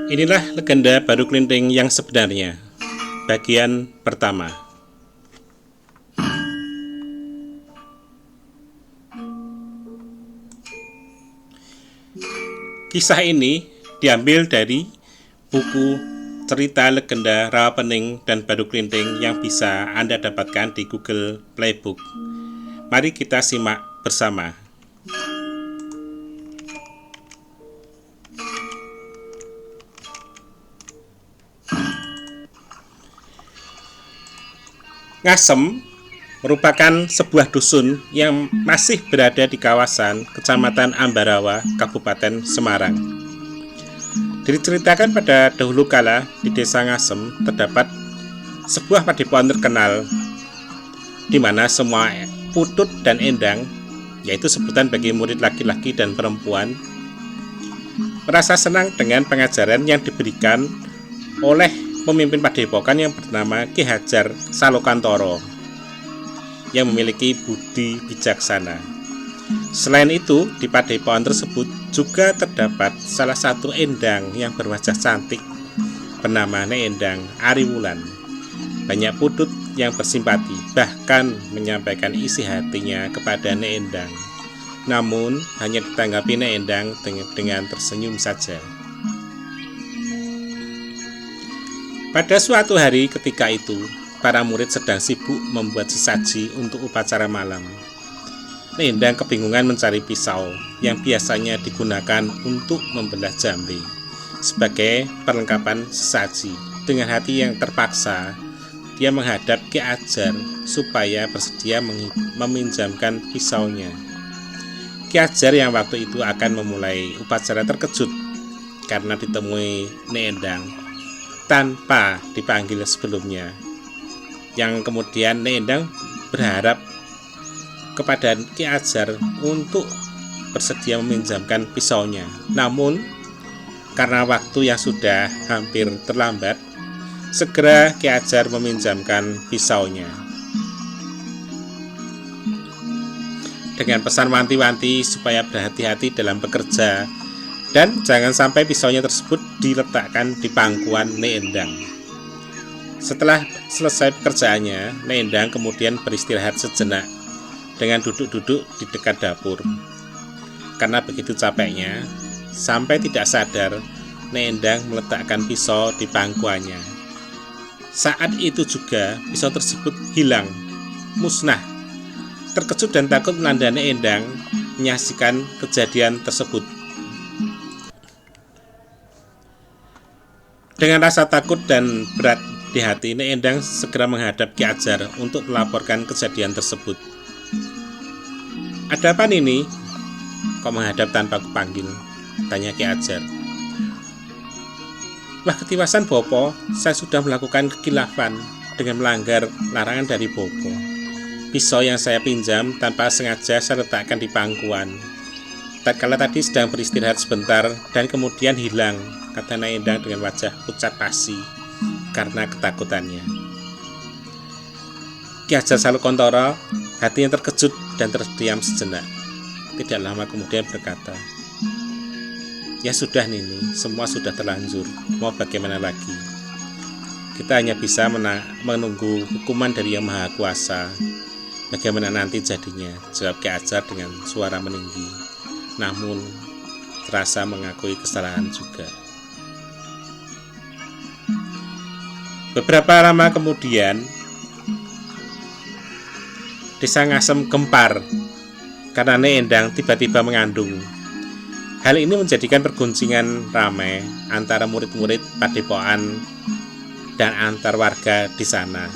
Inilah legenda Baru Klinting yang sebenarnya. Bagian pertama. Kisah ini diambil dari buku cerita legenda Rawapening dan Baru Klinting yang bisa Anda dapatkan di Google Playbook. Mari kita simak bersama. Ngasem merupakan sebuah dusun yang masih berada di kawasan Kecamatan Ambarawa, Kabupaten Semarang. Diceritakan pada dahulu kala di desa Ngasem terdapat sebuah padepokan terkenal di mana semua putut dan endang, yaitu sebutan bagi murid laki-laki dan perempuan, merasa senang dengan pengajaran yang diberikan oleh pemimpin padepokan yang bernama Ki Hajar Salokantoro yang memiliki budi bijaksana. Selain itu, di padepokan tersebut juga terdapat salah satu endang yang berwajah cantik bernama Nyai Endang Ariwulan. Banyak putut yang bersimpati bahkan menyampaikan isi hatinya kepada Nyai Endang. Namun hanya ditanggapi Nyai Endang dengan tersenyum saja. Pada suatu hari ketika itu, para murid sedang sibuk membuat sesaji untuk upacara malam. Nyai Endang kebingungan mencari pisau yang biasanya digunakan untuk membelah jambe sebagai perlengkapan sesaji. Dengan hati yang terpaksa, dia menghadap Ki Hajar supaya bersedia meminjamkan pisaunya. Ki Hajar yang waktu itu akan memulai upacara terkejut karena ditemui Nyai Endang tanpa dipanggil sebelumnya, yang kemudian Nyai Endang berharap kepada Ki Hajar untuk bersedia meminjamkan pisaunya. Namun karena waktu yang sudah hampir terlambat, segera Ki Hajar meminjamkan pisaunya dengan pesan wanti-wanti supaya berhati-hati dalam bekerja dan jangan sampai pisaunya tersebut diletakkan di pangkuan Nyai Endang. Setelah selesai pekerjaannya, Nyai Endang kemudian beristirahat sejenak dengan duduk-duduk di dekat dapur. Karena begitu capeknya, sampai tidak sadar, Nyai Endang meletakkan pisau di pangkuannya. Saat itu juga pisau tersebut hilang, musnah. Terkejut dan takut melanda Nyai Endang menyaksikan kejadian tersebut. Dengan rasa takut dan berat di hati, Nyai Endang segera menghadap Ki Hajar untuk melaporkan kejadian tersebut. "Ada apa ini? Kok menghadap tanpa kupanggil?" tanya Ki Hajar. "Wah, ketiwasan Bopo, saya sudah melakukan kekilafan dengan melanggar larangan dari Bopo. Pisau yang saya pinjam tanpa sengaja saya letakkan di pangkuan. Tatkala tadi sedang beristirahat sebentar dan kemudian hilang," kata Nyai Endang dengan wajah pucat pasi karena ketakutannya. Ki Hajar Salokantoro hatinya terkejut dan terdiam sejenak. Tidak lama kemudian berkata, "Ya sudah Nini, semua sudah terlanjur, mau bagaimana lagi? Kita hanya bisa menunggu hukuman dari Yang Maha Kuasa. Bagaimana nanti jadinya?" jawab Ki Hajar dengan suara meninggi, namun terasa mengakui kesalahan juga. Beberapa lama kemudian, desa Ngasem gempar karena Nyai Endang tiba-tiba mengandung. Hal ini menjadikan perguncingan ramai antara murid-murid padepokan dan antar warga di sana.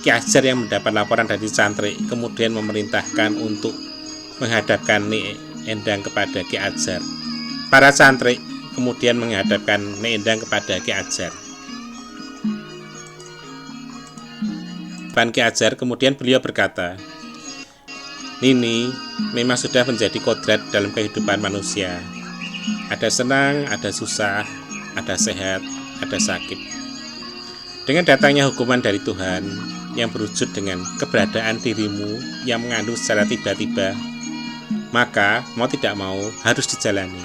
Ki Hajar yang mendapat laporan dari santri kemudian memerintahkan untuk menghadapkan Nyai Endang kepada Ki Hajar. Para santri kemudian menghadapkan Nyai Endang kepada Ki Hajar. Ki Hajar kemudian beliau berkata, "Nini, memang sudah menjadi kodrat dalam kehidupan manusia. Ada senang, ada susah, ada sehat, ada sakit. Dengan datangnya hukuman dari Tuhan yang berwujud dengan keberadaan dirimu yang mengandung secara tiba-tiba, maka mau tidak mau harus dijalani.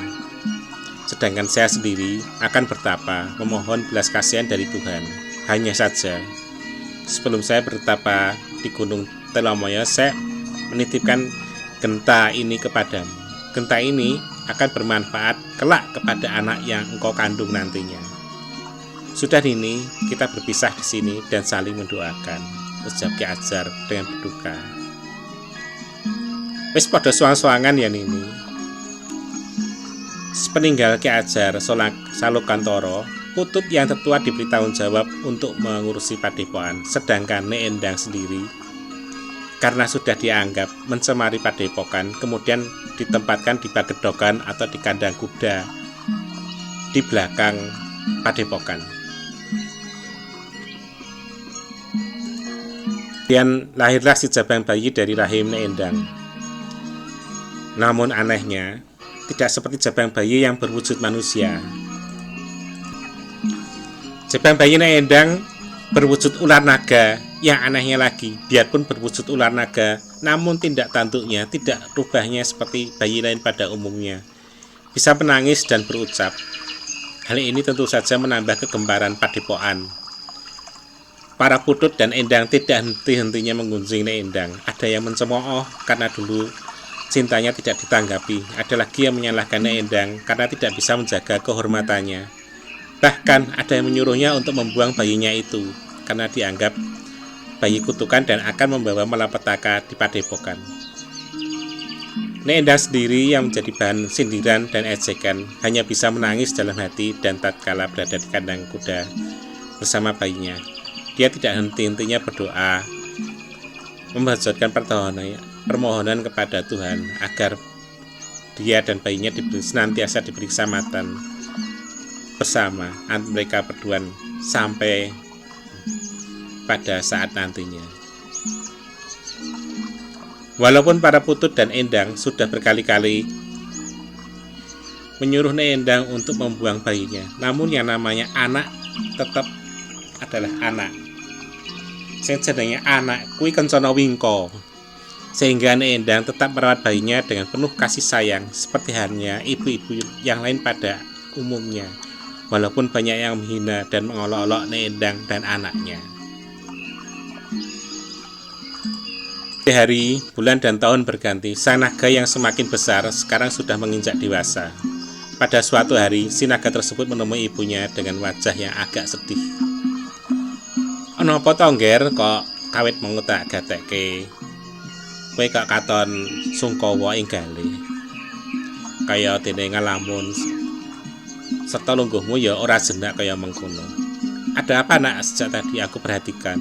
sedangkan saya sendiri akan bertapa memohon belas kasihan dari Tuhan. Hanya saja, sebelum saya bertapa di Gunung Telomoyo, saya menitipkan genta ini kepadamu. Genta ini akan bermanfaat kelak kepada anak yang engkau kandung nantinya. Sudah ini kita berpisah di sini dan saling mendoakan, ucap Ki Ajar dengan berduka. Wis padha soang-soangan ya Nini. Sepeninggal Ki Ajar Salokantoro, Putut yang tertua diberi tanggung jawab untuk mengurusi padepokan, sedangkan Nek Endang sendiri karena sudah dianggap mencemari padepokan, kemudian ditempatkan di pagedokan atau di kandang kuda di belakang padepokan. Kemudian lahirlah si jabang bayi dari rahim Nek Endang. Namun anehnya, tidak seperti jabang bayi yang berwujud manusia. Jabang bayi Nek Endang berwujud ular naga. Yang anehnya lagi, biarpun berwujud ular naga, namun tindak tanduknya tidak rubahnya seperti bayi lain pada umumnya. Bisa menangis dan berucap. Hal ini tentu saja menambah kegemparan padepokan. Para Putut dan Endang tidak henti-hentinya mengunjungi Nek Endang. Ada yang mencemooh karena dulu cintanya tidak ditanggapi. Ada lagi yang menyalahkan Nek Endang karena tidak bisa menjaga kehormatannya. Bahkan ada yang menyuruhnya untuk membuang bayinya itu karena dianggap bayi kutukan dan akan membawa malapetaka di padepokan. Nek Endang sendiri yang menjadi bahan sindiran dan ejekan hanya bisa menangis dalam hati dan tatkala berada di kandang kuda bersama bayinya. Dia tidak henti-hentinya berdoa, membacotkan permohonan kepada Tuhan agar dia dan bayinya senantiasa diberi keselamatan bersama mereka berdua sampai pada saat nantinya. Walaupun para Putut dan Endang sudah berkali-kali menyuruh Nek Endang untuk membuang bayinya, namun yang namanya anak tetap adalah anak. Sing jenenge anak kuwi kencana wingko. Sehingga Nek Endang tetap merawat bayinya dengan penuh kasih sayang seperti halnya ibu-ibu yang lain pada umumnya. Walaupun banyak yang menghina dan mengolok-olok Nek Endang dan anaknya. Hari, bulan dan tahun berganti, sang naga yang semakin besar sekarang sudah menginjak dewasa. Pada suatu hari, si naga tersebut menemui ibunya dengan wajah yang agak sedih. Ono apa to, Ngger, kok kawit mengutak gatekke? Kowe kok katon sungkawa ing galih. Kaya dene ngalamun serta lungguhmu ya ora jenak kaya mengkono. Ada apa nak? Sejak tadi aku perhatikan.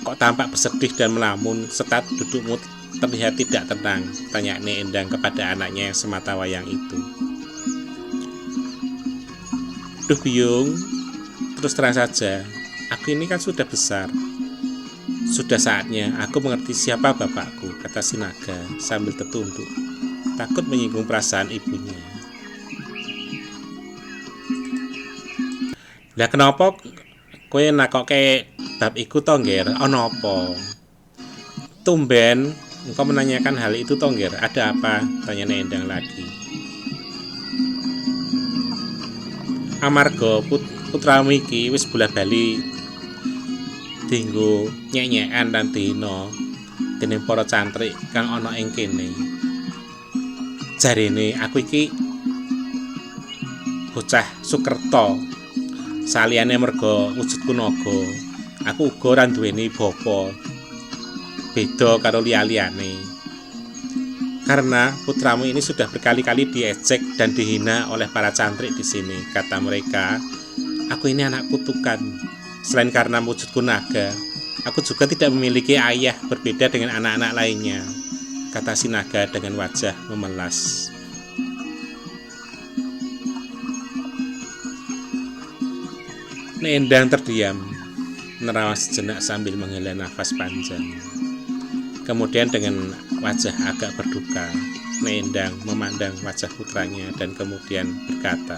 Kok tampak bersedih dan melamun serta dudukmu terlihat tidak tenang, tanya Nek Endang kepada anaknya yang semata wayang itu. Duh Biyung, terus terang saja. Aku ini kan sudah besar. Sudah saatnya aku mengerti siapa bapakku, kata si naga sambil tertunduk, takut menyinggung perasaan ibunya. Lah kenapa kowe nakoke bab iku to, Ngger? Ana apa? Tumben engkau menanyakan hal itu to, Ngger. Ada apa? Tanya Nek Endang lagi. Amarga putramu iki wis bola-bali dinggo nyek-nyekan lan dina dening para cantrik kang ana ing kene. Jarene aku iki bocah Sukerta. Saliyane merga wujudku naga, aku uga ora duweni bapa. Beda karo liya-liyane. Karena putramu ini sudah berkali-kali diejek dan dihina oleh para cantrik di sini, kata mereka. Aku ini anak kutukan. Selain karena wujudku naga, aku juga tidak memiliki ayah berbeda dengan anak-anak lainnya, kata si naga dengan wajah memelas. Nek Endang terdiam, menerawang sejenak sambil menghela nafas panjang. Kemudian dengan wajah agak berduka, Nek Endang memandang wajah putranya dan kemudian berkata,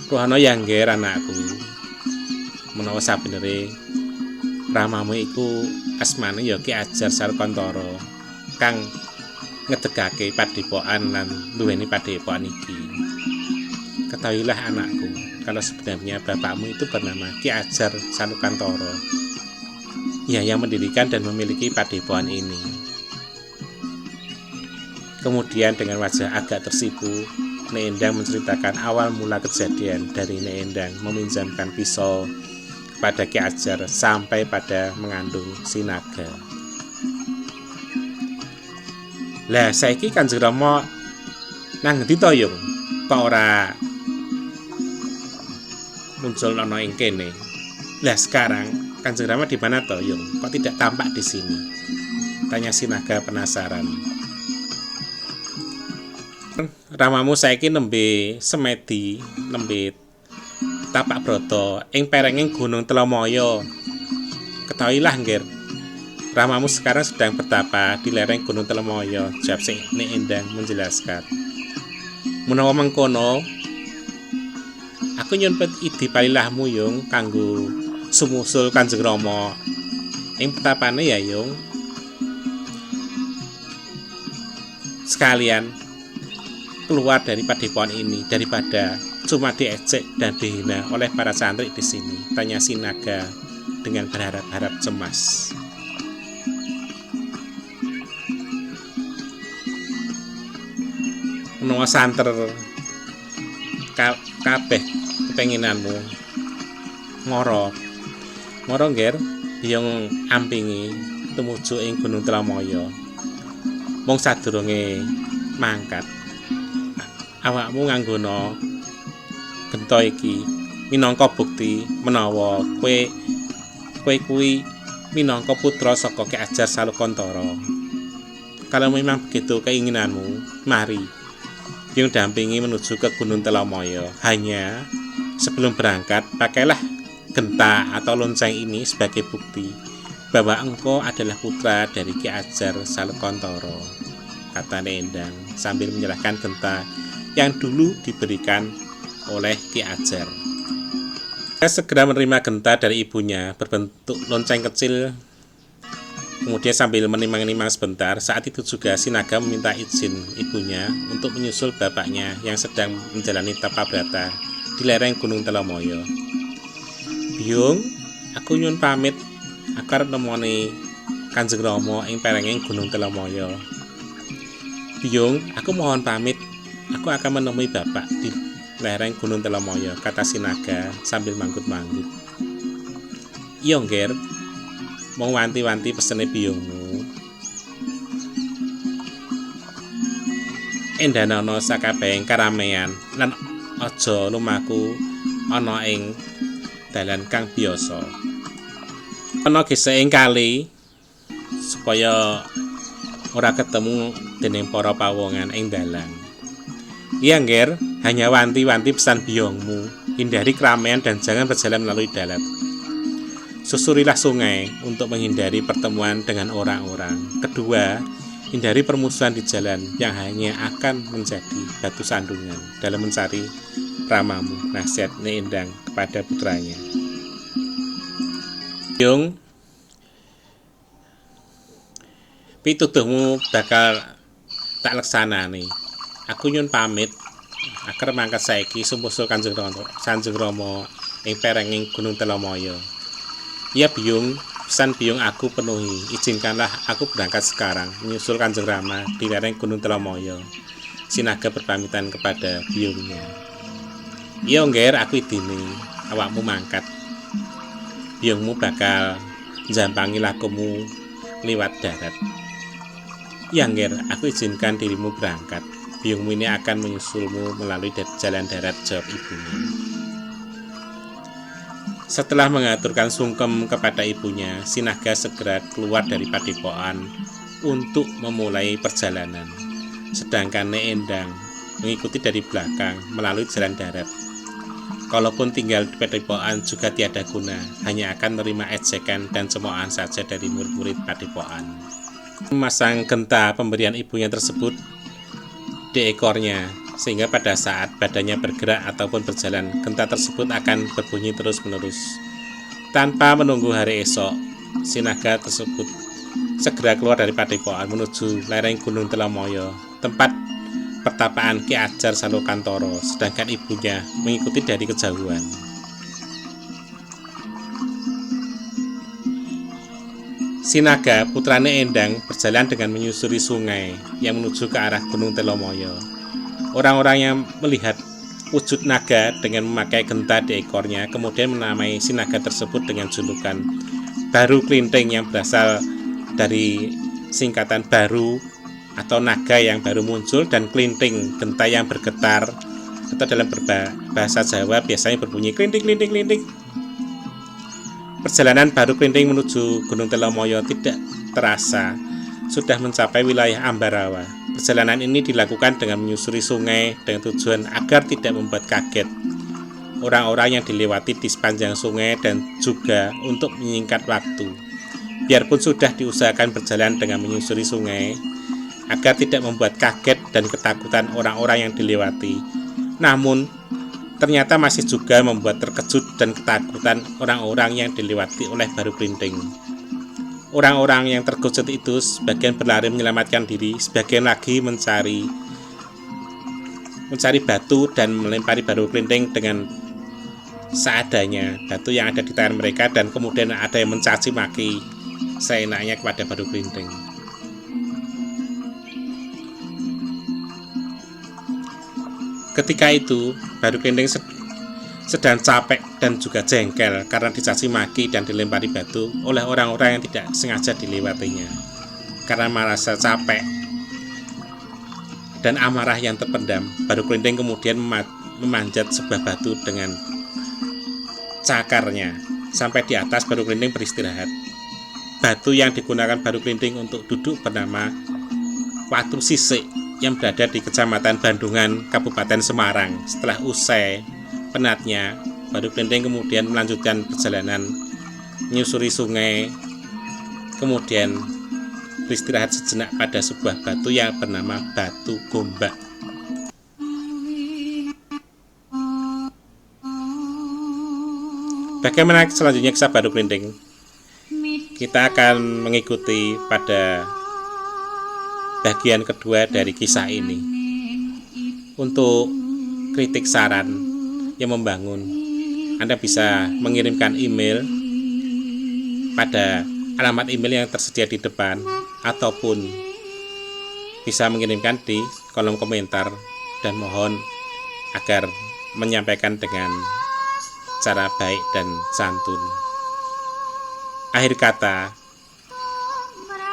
Ruhana yang Ngger anakku, menawa sabenere ramamu iku asmane ya Ki Ajar Salokantoro, kang ngedegake padepokan lan duweni padepokan iki. Ketahuilah anakku, kalau sebenarnya bapakmu itu bernama Ki Ajar Salukantoro. Ya, yang mendirikan dan memiliki padepokan ini. Kemudian dengan wajah agak tersipu, Nek Endang menceritakan awal mula kejadian dari Nek Endang meminjamkan pisau kepada Ki Ajar sampai pada mengandung si naga. Lah saiki Kanjeng Rama nang ngendi to Yung? Kok ora muncul ana ing kene? Lah sekarang Kanjeng Rama di mana to Yung? Kok tidak tampak di sini? Tanya si naga penasaran. Ramamu saiki nembe semedi, nembe tapak broto ing perenging Gunung Telomoyo. Ketahuilah nggir, Ramamu sekarang sedang bertapa di lereng Gunung Telomoyo, jawab si Nek Endang menjelaskan. Menawa mengkono, aku nyuwun idi palilahmu Yung kanggo sumusul Kanjeng Rama ing petapane ya Yung. Sekalian keluar dari padepokan ini daripada cuma diejek dan dihina oleh para santri di sini, tanya si naga dengan berharap-harap cemas. Menawa santer kabeh kepenginanmu ngoro ngger Biyong ampingi tumuju ing Gunung Telomoyo. Mung sadurunge mangkat, awakmu nganggono gento iki minangka bukti menawa kowe kuwi minangka putra saka Ki Ajar Salukantoro. Kalau memang begitu keinginanmu, mari Biyong dampingi menuju ke Gunung Telomoyo. Hanya sebelum berangkat, pakailah genta atau lonceng ini sebagai bukti bahwa engkau adalah putra dari Ki Ajar Salukantoro, kata Nek Endang sambil menyerahkan genta yang dulu diberikan oleh Ki Ajar. Dia segera menerima genta dari ibunya berbentuk lonceng kecil. Kemudian sambil menimang-nimang sebentar, saat itu juga si naga meminta izin ibunya untuk menyusul bapaknya yang sedang menjalani tapabrata di lereng Gunung Telomoyo. Biyong, aku nyuwun pamit, aku arep nemoni Kanjeng Rama ing perenging Gunung Telomoyo. Biyong, aku mohon pamit, aku akan menemui bapak di lereng Gunung Telomoyo, kata si naga sambil manggut-manggut. Iya ngger, mau wanti-wanti pesene biyongmu. Endanono sakabehing karamean lan aja lumaku ana ing dalan kang biasa. Ana gesek ing kali supaya ora ketemu dening para pawongan ing dalan. Iya ngger, hanya wanti-wanti pesan biyongmu, hindari keramaian dan jangan berjalan melalui darat. Susurilah sungai untuk menghindari pertemuan dengan orang-orang. Kedua, hindari permusuhan di jalan yang hanya akan menjadi batu sandungan dalam mencari Ramamu, nasihat Nek Endang kepada putranya. Biyong, pituduhmu bakal tak laksanani. Aku nyuwun pamit, agar mangkat saiki sumusul Kanjeng Rama ing perenging Gunung Telomoyo. Ya Biyong, pesan Biyong aku penuhi. Izinkanlah aku berangkat sekarang menyusul Kanjeng Rama di lereng Gunung Telomoyo. Si naga berpamitan kepada Biyongnya. Iya ngger, aku idini, awakmu mangkat. Biyongmu bakal njampangi lakumu liwat darat. Ya ngger, aku izinkan dirimu berangkat. Biyongmu ini akan menyusulmu melalui jalan darat, jawab ibunya. Setelah mengaturkan sungkem kepada ibunya, si naga segera keluar dari padepokan untuk memulai perjalanan. Sedangkan Nek Endang mengikuti dari belakang melalui jalan darat. Kalaupun tinggal di padepokan juga tiada guna, hanya akan menerima ejekan dan cemoohan saja dari murid-murid padepokan. Memasang genta pemberian ibunya tersebut di ekornya, sehingga pada saat badannya bergerak ataupun berjalan, genta tersebut akan berbunyi terus-menerus. Tanpa menunggu hari esok, si naga tersebut segera keluar dari padepokan menuju lereng Gunung Telomoyo, tempat pertapaan Ki Ajar Salokantoro, sedangkan ibunya mengikuti dari kejauhan. Sinaga, putrane Endang, berjalan dengan menyusuri sungai yang menuju ke arah Gunung Telomoyo. Orang-orang yang melihat wujud naga dengan memakai genta di ekornya kemudian menamai si naga tersebut dengan julukan Baru Klinting, yang berasal dari singkatan baru atau naga yang baru muncul, dan klinting, genta yang bergetar, atau dalam bahasa Jawa biasanya berbunyi klinting klinting klinting. Perjalanan Baru Klinting menuju Gunung Telomoyo tidak terasa sudah mencapai wilayah Ambarawa. Perjalanan ini dilakukan dengan menyusuri sungai dengan tujuan agar tidak membuat kaget orang-orang yang dilewati di sepanjang sungai, dan juga untuk menyingkat waktu. Biarpun sudah diusahakan berjalan dengan menyusuri sungai agar tidak membuat kaget dan ketakutan orang-orang yang dilewati, namun ternyata masih juga membuat terkejut dan ketakutan orang-orang yang dilewati oleh Baru Klinting. Orang-orang yang terkejut itu sebagian berlari menyelamatkan diri, sebagian lagi mencari batu dan melempari Baru Klinting dengan seadanya, batu yang ada di tangan mereka, dan kemudian ada yang mencaci maki seenaknya kepada Baru Klinting. Ketika itu Baru Klinting sedang capek dan juga jengkel karena dicaci maki dan dilempari batu oleh orang-orang yang tidak sengaja dilewatinya. Karena merasa capek dan amarah yang terpendam, Baru Klinting kemudian memanjat sebuah batu dengan cakarnya. Sampai di atas, Baru Klinting beristirahat. Batu yang digunakan Baru Klinting untuk duduk bernama Watu Sisik, yang berada di Kecamatan Bandungan, Kabupaten Semarang. Setelah usai penatnya, Baru Klinting kemudian melanjutkan perjalanan menyusuri sungai, kemudian beristirahat sejenak pada sebuah batu yang bernama Batu Gombak. Bagaimana selanjutnya kisah Baru Klinting? Kita akan mengikuti pada bagian kedua dari kisah ini. Untuk kritik saran yang membangun, Anda bisa mengirimkan email pada alamat email yang tersedia di depan, ataupun bisa mengirimkan di kolom komentar, dan mohon agar menyampaikan dengan cara baik dan santun. Akhir kata,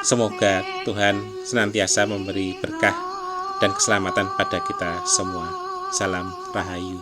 semoga Tuhan senantiasa memberi berkah dan keselamatan pada kita semua. Salam Rahayu.